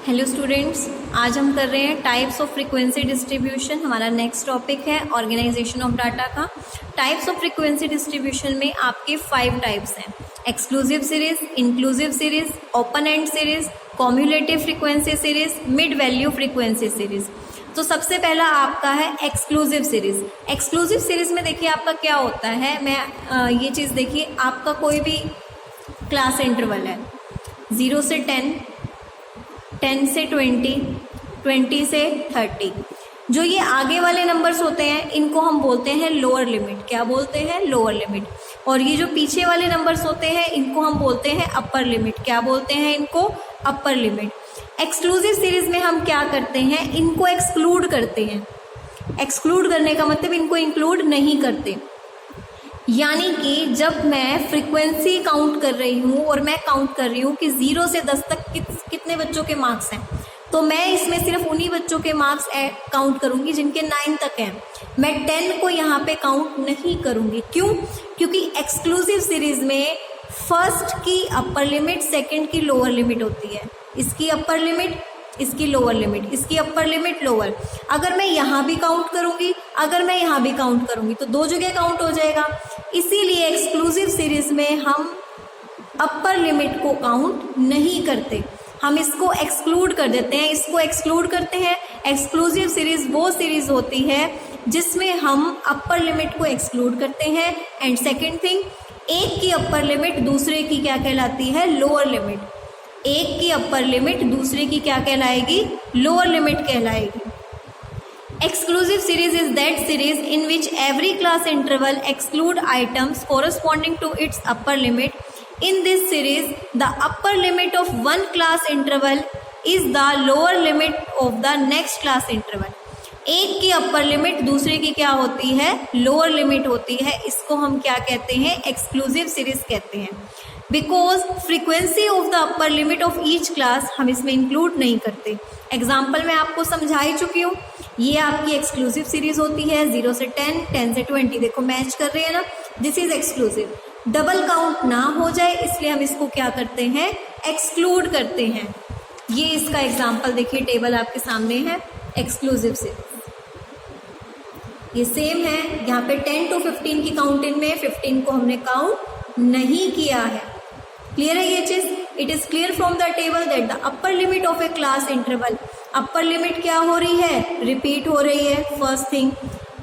Hello students, आज हम कर रहे हैं टाइप्स ऑफ फ्रीक्वेंसी डिस्ट्रीब्यूशन। हमारा नेक्स्ट टॉपिक है ऑर्गेनाइजेशन ऑफ डाटा का। टाइप्स ऑफ फ्रीक्वेंसी डिस्ट्रीब्यूशन में आपके 5 टाइप्स हैं: exclusive series, inclusive series, open and series, cumulative frequency series, mid value frequency series. तो सबसे पहला आपका है एक्सक्लूसिव सीरीज। एक्सक्लूसिव सीरीज में देखिए आपका क्या होता है, मैं ये चीज़ देखिए, आपका कोई भी क्लास इंटरवल है 0 से 10, 10 से 20, 20 से 30। जो ये आगे वाले नंबर्स होते हैं इनको हम बोलते हैं लोअर लिमिट। क्या बोलते हैं? Lower limit. और ये जो पीछे वाले नंबर्स होते हैं इनको हम बोलते हैं अपर लिमिट। क्या बोलते हैं इनको? Upper limit. एक्सक्लूसिव सीरीज में हम क्या करते हैं, इनको एक्सक्लूड करते हैं। एक्सक्लूड करने का मतलब इनको इंक्लूड नहीं करते। यानी कि जब मैं फ्रीक्वेंसी काउंट कर रही हूँ और मैं काउंट कर रही हूँ कि 0 से 10 तक कितने बच्चों के मार्क्स हैं, तो मैं इसमें सिर्फ उन्हीं बच्चों के मार्क्स काउंट करूँगी जिनके 9 तक हैं। मैं 10 को यहाँ पे काउंट नहीं करूँगी। क्यों? क्योंकि एक्सक्लूसिव सीरीज में फर्स्ट की अपर लिमिट, सेकंड की लोअर लिमिट होती है। इसकी अपर लिमिट, इसकी लोअर लिमिट, इसकी अपर लिमिट, लोअर। अगर मैं यहाँ भी काउंट करूँगी, अगर मैं यहाँ भी काउंट करूँगी तो 2 जगह काउंट हो जाएगा। इसीलिए एक्सक्लूसिव सीरीज में हम अपर लिमिट को काउंट नहीं करते, हम इसको एक्सक्लूड कर देते हैं। इसको एक्सक्लूड करते हैं। एक्सक्लूसिव सीरीज वो सीरीज होती है जिसमें हम अपर लिमिट को एक्सक्लूड करते हैं। एंड सेकेंड थिंग, एक की अपर लिमिट दूसरे की क्या कहलाती है? Lower limit. एक की अपर लिमिट दूसरे की क्या कहलाएगी? लोअर लिमिट कहलाएगी। Exclusive series is that series in which every class interval exclude items corresponding to its upper limit. In this series, the upper limit of one class interval is the lower limit of the next class interval. एक की upper limit दूसरे की क्या होती है? Lower limit होती है। इसको हम क्या कहते हैं? एक्सक्लूसिव सीरीज कहते हैं। Because frequency of the upper limit of each class हम इसमें इंक्लूड नहीं करते। एग्जाम्पल मैं आपको समझा ही चुकी हूँ। ये आपकी एक्सक्लूसिव सीरीज होती है 0 से 10, 10 से 20। देखो मैच कर रहे हैं ना, this is exclusive. Double count ना हो जाए इसलिए हम इसको क्या करते हैं? एक्सक्लूड करते हैं। ये इसका एग्जाम्पल देखिए, टेबल आपके सामने है। एक्सक्लूसिव सीरीज ये सेम है। यहाँ पे 10 to 15 की काउंटिंग में 15 को हमने काउंट नहीं किया है। क्लियर है ये चीज? It is clear from the table that the upper limit of A class interval, upper limit क्या हो रही है? रिपीट हो रही है, फर्स्ट थिंग।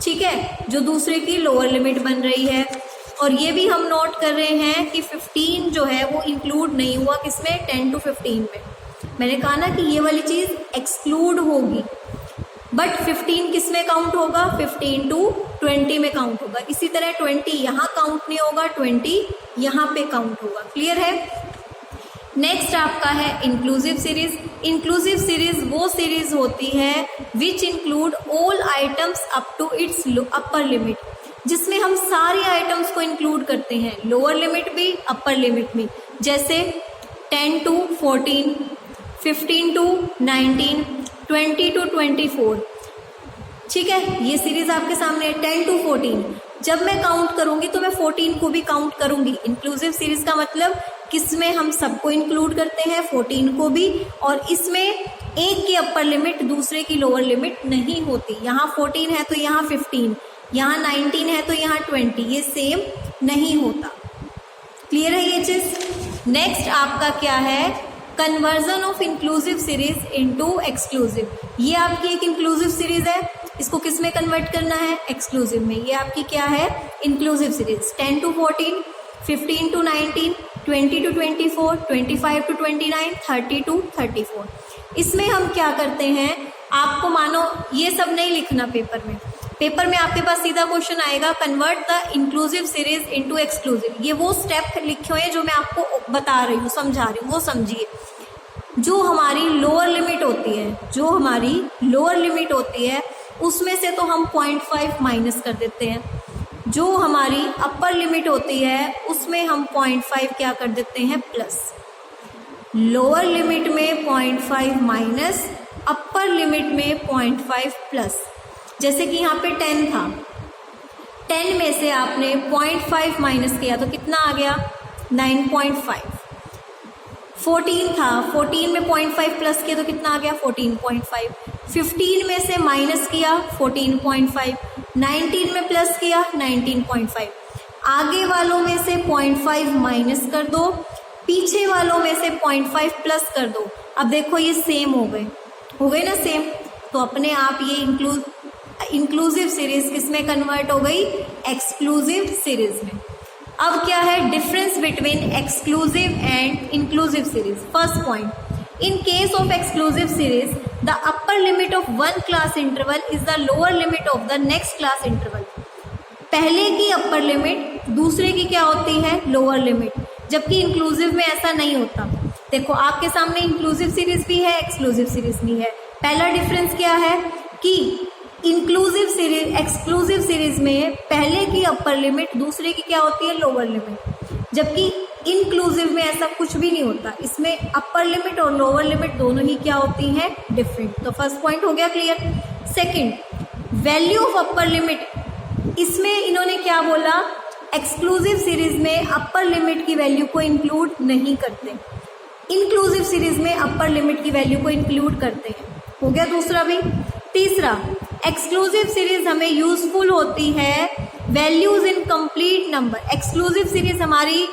ठीक है, जो दूसरे की लोअर लिमिट बन रही है। और ये भी हम नोट कर रहे हैं कि 15 जो है वो इंक्लूड नहीं हुआ किसमें? 10 to 15 में। मैंने कहा ना कि ये वाली चीज एक्सक्लूड होगी, बट 15 किस में काउंट होगा? 15 to 20 में काउंट होगा। इसी तरह 20 यहाँ काउंट नहीं होगा, 20 यहाँ पे काउंट होगा। क्लियर है? नेक्स्ट आपका है इंक्लूसिव सीरीज। इंक्लूसिव सीरीज वो सीरीज होती है which include all items up to its upper limit, जिसमें हम सारी आइटम्स को इंक्लूड करते हैं, लोअर लिमिट भी अपर लिमिट भी। जैसे 10 to 14, 15 to 19, 20 to 24। ठीक है, ये सीरीज आपके सामने है 10 to 14। जब मैं काउंट करूंगी तो मैं 14 को भी काउंट करूंगी। इंक्लूसिव सीरीज का मतलब किसमें हम सबको इंक्लूड करते हैं, 14 को भी। और इसमें एक की अपर लिमिट दूसरे की लोअर लिमिट नहीं होती। यहाँ 14 है तो यहाँ 15, यहाँ 19 है तो यहाँ 20, ये सेम नहीं होता। क्लियर है ये चीज? नेक्स्ट आपका क्या है? Conversion of inclusive series into exclusive. ये आपकी एक इंक्लूसिव सीरीज है, इसको किस में कन्वर्ट करना है? एक्सक्लूसिव में। ये आपकी क्या है? Inclusive series. 10 to 14, 15 to 19, 20 to 24, 25 to 29, 30 to 34। इसमें हम क्या करते हैं? आपको मानो ये सब नहीं लिखना पेपर में। पेपर में आपके पास सीधा क्वेश्चन आएगा, convert the inclusive series into exclusive. ये वो स्टेप लिखे हुए हैं जो मैं आपको बता रही हूँ, समझा रही हूँ, वो समझिए। जो हमारी लोअर लिमिट होती है, जो हमारी लोअर लिमिट होती है उसमें से तो हम 0.5 माइनस कर देते हैं। जो हमारी अपर लिमिट होती है उसमें हम 0.5 क्या कर देते हैं? प्लस। लोअर लिमिट में 0.5 माइनस, अपर लिमिट में 0.5 प्लस। जैसे कि यहाँ पे 10 था, 10 में से आपने 0.5 माइनस किया तो कितना आ गया? 9.5। 14 था, 14 में 0.5 प्लस किया तो कितना आ गया 14.5। 15 में से माइनस किया 14.5। 19 में प्लस किया 19.5। आगे वालों में से 0.5 माइनस कर दो, पीछे वालों में से 0.5 प्लस कर दो। अब देखो ये सेम हो गए ना सेम, तो अपने आप ये इंक्लूसिव सीरीज किसमें कन्वर्ट हो गई, एक्सक्लूसिव सीरीज में। अब क्या है difference between exclusive and inclusive series. First point, in case of exclusive series the upper limit of one class interval is the lower limit of the next class interval. पहले की upper limit दूसरे की क्या होती है, lower limit, जबकि inclusive में ऐसा नहीं होता। देखो आपके सामने इंक्लूसिव सीरीज भी है, एक्सक्लूसिव सीरीज भी है। पहला डिफरेंस क्या है कि इंक्लूसिव सीरीज एक्सक्लूसिव सीरीज में पहले की अपर लिमिट दूसरे की क्या होती है, लोअर लिमिट, जबकि इंक्लूसिव में ऐसा कुछ भी नहीं होता। इसमें अपर लिमिट और लोअर लिमिट दोनों ही क्या होती हैं, डिफरेंट। तो फर्स्ट पॉइंट हो गया clear. Second, value of upper limit, इसमें इन्होंने क्या बोला, एक्सक्लूसिव सीरीज में अपर लिमिट की वैल्यू को इंक्लूड नहीं करते, इंक्लूसिव सीरीज में अपर लिमिट की वैल्यू को इंक्लूड करते हैं। हो गया दूसरा भी। तीसरा, एक्सक्लूसिव सीरीज हमें यूजफुल होती है values in complete number. Exclusive series हमारी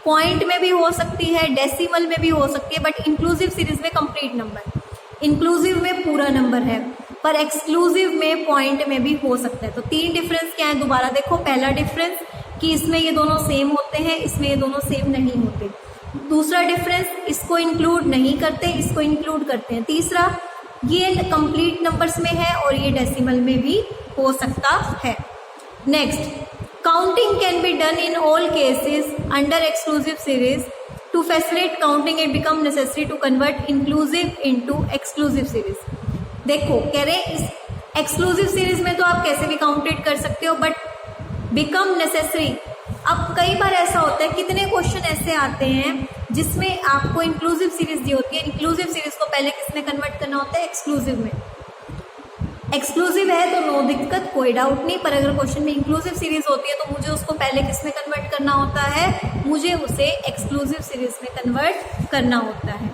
पॉइंट में भी हो सकती है, डेसिमल में भी हो सकती है, बट इंक्लूसिव सीरीज में कंप्लीट नंबर, इंक्लूसिव में पूरा नंबर है, पर एक्सक्लूसिव में पॉइंट में भी हो सकता है। तो तीन डिफरेंस क्या है, दोबारा देखो। पहला डिफरेंस कि इसमें ये दोनों सेम होते हैं, इसमें ये दोनों सेम नहीं होते। दूसरा डिफरेंस, इसको इंक्लूड नहीं करते, इसको इंक्लूड करते हैं। तीसरा, ये कंप्लीट नंबर्स में है और ये डेसिमल में भी हो सकता है। Next, counting can be done in all cases under exclusive series. To facilitate counting it become necessary to convert inclusive into exclusive series. देखो कह रहे हैं इस एक्सक्लूसिव सीरीज में तो आप कैसे भी काउंटेड कर सकते हो, बट बिकम नेसेसरी। अब कई बार ऐसा होता है, कितने क्वेश्चन ऐसे आते हैं जिसमें आपको इंक्लूसिव सीरीज दी होती है, इंक्लूसिव सीरीज को पहले किसमें कन्वर्ट करना होता है, एक्सक्लूसिव में। एक्सक्लूसिव है तो नो दिक्कत, कोई डाउट नहीं, पर अगर क्वेश्चन में इंक्लूसिव सीरीज होती है तो मुझे उसको पहले किसमें कन्वर्ट करना होता है, मुझे उसे एक्सक्लूसिव सीरीज में कन्वर्ट करना होता है।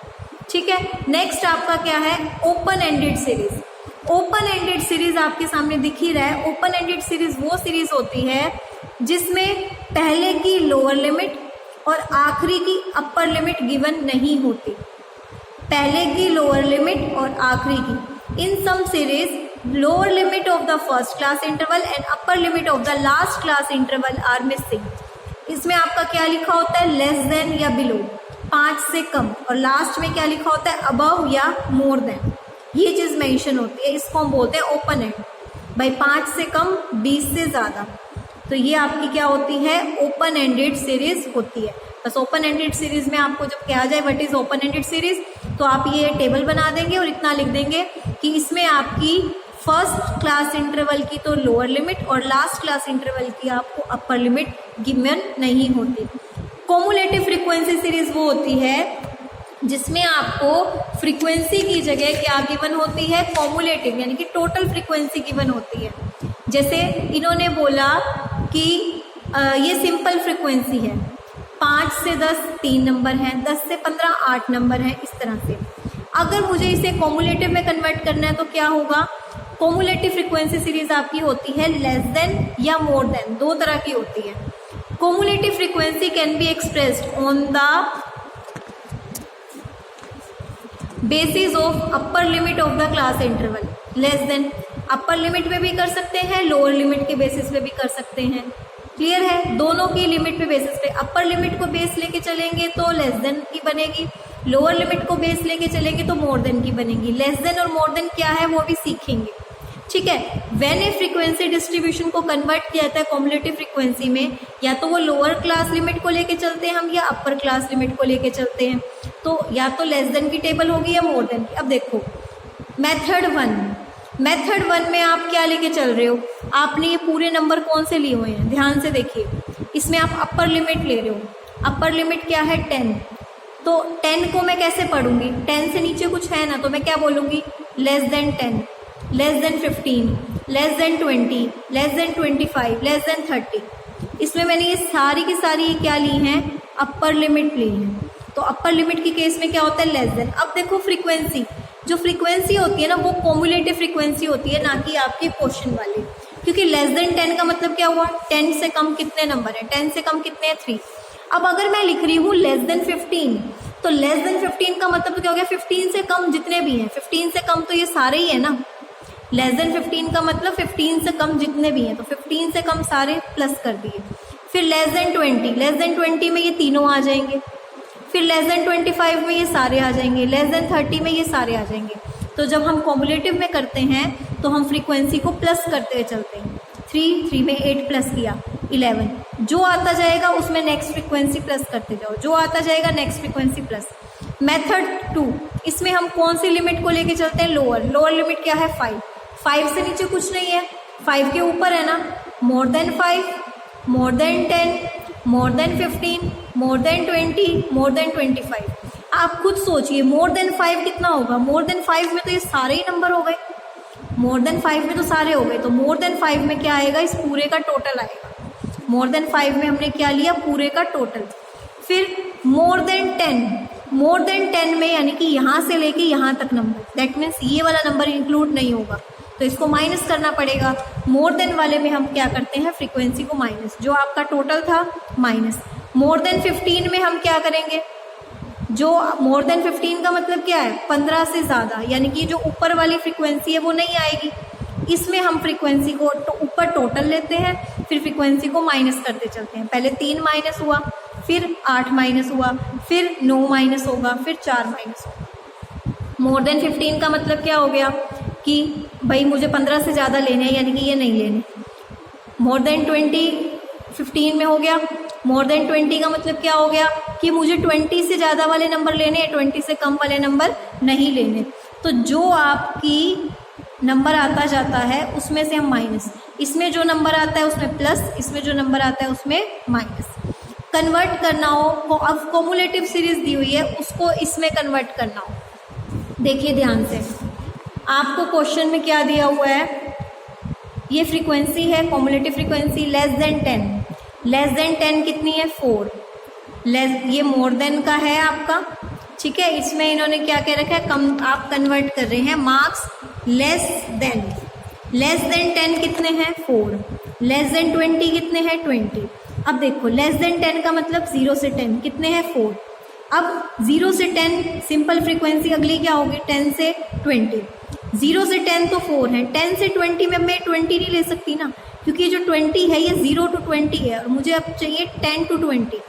ठीक है। नेक्स्ट आपका क्या है, open ended series. Open ended series आपके सामने दिख ही रहा है। ओपन एंडेड सीरीज वो सीरीज होती है जिसमें पहले की लोअर लिमिट और आखिरी की अपर लिमिट गिवन नहीं होती, पहले की लोअर लिमिट और आखिरी की। In some series lower limit of the first class interval and upper limit of the last class interval are missing. इसमें आपका क्या लिखा होता है, लेस देन या बिलो, 5 से कम, और लास्ट में क्या लिखा होता है, अबव या मोर देन। ये चीज़ मेंशन होती है, इसको हम बोलते हैं ओपन एंड। भाई 5 से कम, 20 से ज़्यादा, तो ये आपकी क्या होती है, ओपन एंडेड सीरीज होती है। बस ओपन एंडेड सीरीज में आपको जब कहा जाए what is open ended series, तो आप ये टेबल बना देंगे और इतना लिख देंगे कि इसमें आपकी फर्स्ट क्लास इंटरवल की तो लोअर लिमिट और लास्ट क्लास इंटरवल की आपको अपर लिमिट गिवन नहीं होती। कोमुलेटिव फ्रीक्वेंसी सीरीज वो होती है जिसमें आपको फ्रीक्वेंसी की जगह क्या गिवन होती है, कोमुलेटिव, यानी कि टोटल फ्रीक्वेंसी गिवन होती है। जैसे इन्होंने बोला कि ये सिंपल फ्रीक्वेंसी है, 5 से 10 3 नंबर हैं, 10 से 15 8 नंबर हैं, इस तरह से। अगर मुझे इसे कोमुलेटिव में कन्वर्ट करना है तो क्या होगा, कोमुलेटिव फ्रीक्वेंसी सीरीज आपकी होती है लेस देन या मोर देन, दो तरह की होती है। Cumulative frequency can be expressed on the basis of upper limit of the class interval. Less than upper limit पे भी कर सकते हैं, लोअर लिमिट के बेसिस पे भी कर सकते हैं। क्लियर है, दोनों की लिमिट पे बेसिस पे। अपर लिमिट को बेस लेके चलेंगे तो लेस देन की बनेगी, लोअर लिमिट को बेस लेके चलेंगे तो मोर देन की बनेगी। लेस देन और मोर देन क्या है वो भी सीखेंगे। ठीक है। व्हेन ए फ्रीक्वेंसी डिस्ट्रीब्यूशन को कन्वर्ट किया जाता है कॉम्युलेटिव फ्रीक्वेंसी में, या तो वो लोअर क्लास लिमिट को लेके चलते हैं हम, या अपर क्लास लिमिट को लेके चलते हैं। तो या तो लेस देन की टेबल होगी या मोर देन की। अब देखो मेथड वन में आप क्या लेके चल रहे हो, आपने ये पूरे नंबर कौन से लिए हुए हैं, ध्यान से देखिए। इसमें आप अपर लिमिट ले रहे हो, अपर लिमिट क्या है 10, तो 10 को मैं कैसे पढ़ूंगी, 10 से नीचे कुछ है ना, तो मैं क्या बोलूँगी, less than 10, less than 15, less than 20, less than 25, less than 30। इसमें मैंने ये सारी की सारी क्या ली हैं, अपर लिमिट ली हैं। तो अपर लिमिट की केस में क्या होता है, लेस देन। अब देखो फ्रीक्वेंसी, जो फ्रीक्वेंसी होती है ना वो कॉम्युलेटिव फ्रीक्वेंसी होती है, ना कि आपकी क्वेश्चन वाली, क्योंकि लेस देन 10 का मतलब क्या हुआ, 10 से कम कितने नंबर है, 10 से कम कितने हैं, 3। अब अगर मैं लिख रही हूँ लेस देन 15, तो लेस देन 15 का मतलब क्या हो गया, 15 से कम जितने भी हैं, 15 से कम तो ये सारे ही है ना। लेस देन 15 का मतलब 15 से कम जितने भी हैं, तो 15 से कम सारे प्लस कर दिए। फिर लेस देन 20, लेस देन 20 में ये तीनों आ जाएंगे। फिर लेस देन 25 में ये सारे आ जाएंगे। लेस देन 30 में ये सारे आ जाएंगे। तो जब हम कॉम्युलेटिव में करते हैं तो हम फ्रीक्वेंसी को प्लस करते हुए चलते हैं। 3 में 8 प्लस किया 11, जो आता जाएगा उसमें नेक्स्ट फ्रीक्वेंसी प्लस करते जाओ, जो आता जाएगा नेक्स्ट फ्रीक्वेंसी प्लस। मेथड 2, इसमें हम कौन सी लिमिट को लेके चलते हैं, लोअर लिमिट क्या है, 5 से नीचे कुछ नहीं है, 5 के ऊपर है ना, more than 5, more than 10, more than 15, more than 20, more than 25। आप खुद सोचिए मोर देन 5 कितना होगा, मोर देन 5 में तो ये सारे ही नंबर हो गए, मोर देन 5 में तो सारे हो गए, तो मोर देन 5 में क्या आएगा, इस पूरे का टोटल आएगा। मोर देन 5 में हमने क्या लिया, पूरे का टोटल। फिर मोर देन 10 में यानी कि यहाँ से लेके यहाँ तक नंबर, दैट मीन्स ये वाला नंबर इंक्लूड नहीं होगा, तो इसको माइनस करना पड़ेगा। मोर देन वाले में हम क्या करते हैं, फ्रीक्वेंसी को माइनस, जो आपका टोटल था माइनस। मोर देन 15 में हम क्या करेंगे, जो मोर देन 15 का मतलब क्या है, 15 से ज़्यादा, यानी कि जो ऊपर वाली फ्रीक्वेंसी है वो नहीं आएगी। इसमें हम फ्रीक्वेंसी को ऊपर टोटल लेते हैं, फिर फ्रीक्वेंसी को माइनस करते चलते हैं। पहले 3 माइनस हुआ, फिर 8 माइनस हुआ, फिर 9 माइनस होगा, फिर 4 माइनस होगा। मोर देन 15 का मतलब क्या हो गया कि भाई मुझे 15 से ज़्यादा लेने हैं, यानी कि ये नहीं लेने। मोर देन 20 15 में हो गया। मोर देन 20 का मतलब क्या हो गया कि मुझे 20 से ज़्यादा वाले नंबर लेने हैं, 20 से कम वाले नंबर नहीं लेने। तो जो आपकी नंबर आता जाता है उसमें से हम माइनस, इसमें जो नंबर आता है उसमें प्लस, इसमें जो नंबर आता है उसमें माइनस। कन्वर्ट करना हो, अब कॉम्युलेटिव सीरीज दी हुई है उसको इसमें कन्वर्ट करना हो, देखिए ध्यान से, आपको क्वेश्चन में क्या दिया हुआ है, ये फ्रीक्वेंसी है cumulative frequency less than 10। Less than 10 कितनी है, 4। ये मोर देन का है आपका, ठीक है। इसमें इन्होंने क्या कह रखा है, कम आप कन्वर्ट कर रहे हैं marks less than. Less than 10 कितने हैं, 4। लेस देन 20 कितने हैं, 20। अब देखो लेस देन 10 का मतलब 0 से 10 कितने हैं, 4। अब 0 से 10 सिंपल फ्रीक्वेंसी अगली क्या होगी, 10 से 20। 0 से 10 तो 4 है, 10 से 20 में मैं 20 नहीं ले सकती ना, क्योंकि जो 20 है ये 0 to 20 है और मुझे अब चाहिए 10 to 20।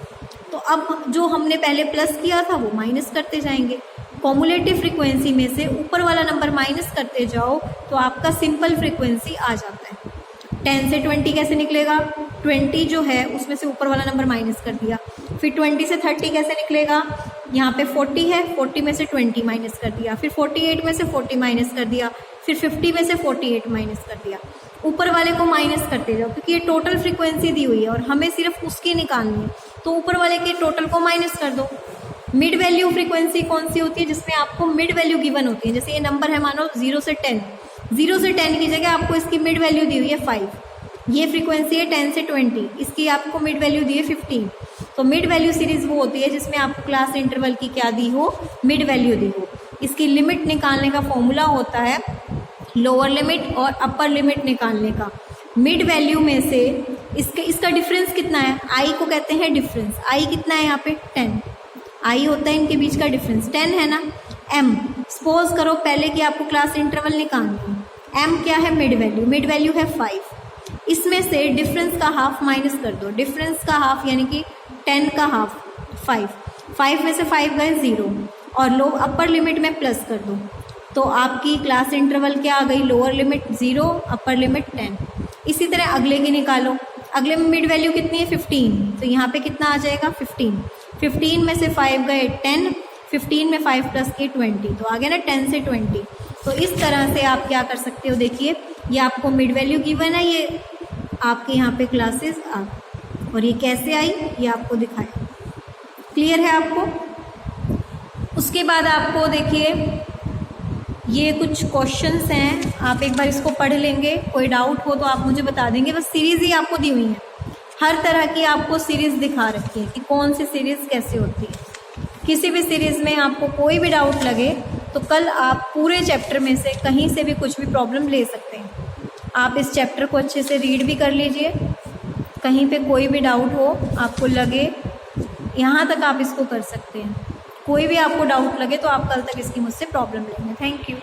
तो अब जो हमने पहले प्लस किया था वो माइनस करते जाएंगे। कॉम्युलेटिव फ्रीक्वेंसी में से ऊपर वाला नंबर माइनस करते जाओ तो आपका सिंपल फ्रीक्वेंसी आ जाता है। 10 से 20 कैसे निकलेगा, 20 जो है उसमें से ऊपर वाला नंबर माइनस कर दिया। फिर 20 से 30 कैसे निकलेगा, यहाँ पे 40 है, 40 में से 20 माइनस कर दिया। फिर 48 में से 40 माइनस कर दिया। फिर 50 में से 48 माइनस कर दिया। ऊपर वाले को माइनस करते जाओ, क्योंकि ये टोटल फ्रीक्वेंसी दी हुई है और हमें सिर्फ उसकी निकालनी है, तो ऊपर वाले के टोटल को माइनस कर दो। मिड वैल्यू फ्रीक्वेंसी कौन सी होती है, जिसमें आपको मिड वैल्यू गिवन होती है। जैसे ये नंबर है मानो 0 से 10, 0 से 10 की जगह आपको इसकी मिड वैल्यू दी हुई है 5। ये फ्रीक्वेंसी है 10 से 20, इसकी आपको मिड वैल्यू दी है 15। तो मिड वैल्यू सीरीज वो होती है जिसमें आपको क्लास इंटरवल की क्या दी हो, मिड वैल्यू दी हो। इसकी लिमिट निकालने का फॉर्मूला होता है लोअर लिमिट और अपर लिमिट निकालने का। मिड वैल्यू में से इसका डिफरेंस कितना है, आई को कहते हैं डिफरेंस। आई कितना है यहाँ पे 10, आई होता है इनके बीच का डिफरेंस 10 है ना। एम सपोज करो पहले कि आपको क्लास इंटरवल निकालनी है, एम क्या है, मिड वैल्यू है 5। इसमें से डिफरेंस का हाफ माइनस कर दो, डिफरेंस का हाफ यानी कि 10 का हाफ 5 में से 5 गए 0 और लो अपर लिमिट में प्लस कर दो, तो आपकी क्लास इंटरवल क्या आ गई, लोअर लिमिट 0 अपर लिमिट 10। इसी तरह अगले की निकालो, अगले में मिड वैल्यू कितनी है 15, तो यहाँ पे कितना आ जाएगा 15 में से 5 गए 10, 15 में 5 प्लस के 20, तो आ गया ना 10 से 20। तो इस तरह से आप क्या कर सकते हो, देखिए ये आपको मिड वैल्यू गिवन है, ये आपके यहाँ पे क्लासेस आ, और ये कैसे आई ये आपको दिखाया। क्लियर है आपको। उसके बाद आपको देखिए ये कुछ क्वेश्चंस हैं, आप एक बार इसको पढ़ लेंगे, कोई डाउट हो तो आप मुझे बता देंगे। बस सीरीज़ ही आपको दी हुई है, हर तरह की आपको सीरीज़ दिखा रखी है कि कौन सी सीरीज़ कैसे होती है। किसी भी सीरीज़ में आपको कोई भी डाउट लगे तो कल आप पूरे चैप्टर में से कहीं से भी कुछ भी प्रॉब्लम ले सकते हैं। आप इस चैप्टर को अच्छे से रीड भी कर लीजिए, कहीं पे कोई भी डाउट हो आपको लगे, यहाँ तक आप इसको कर सकते हैं। कोई भी आपको डाउट लगे तो आप कल तक इसकी मुझसे प्रॉब्लम लेंगे। Thank you.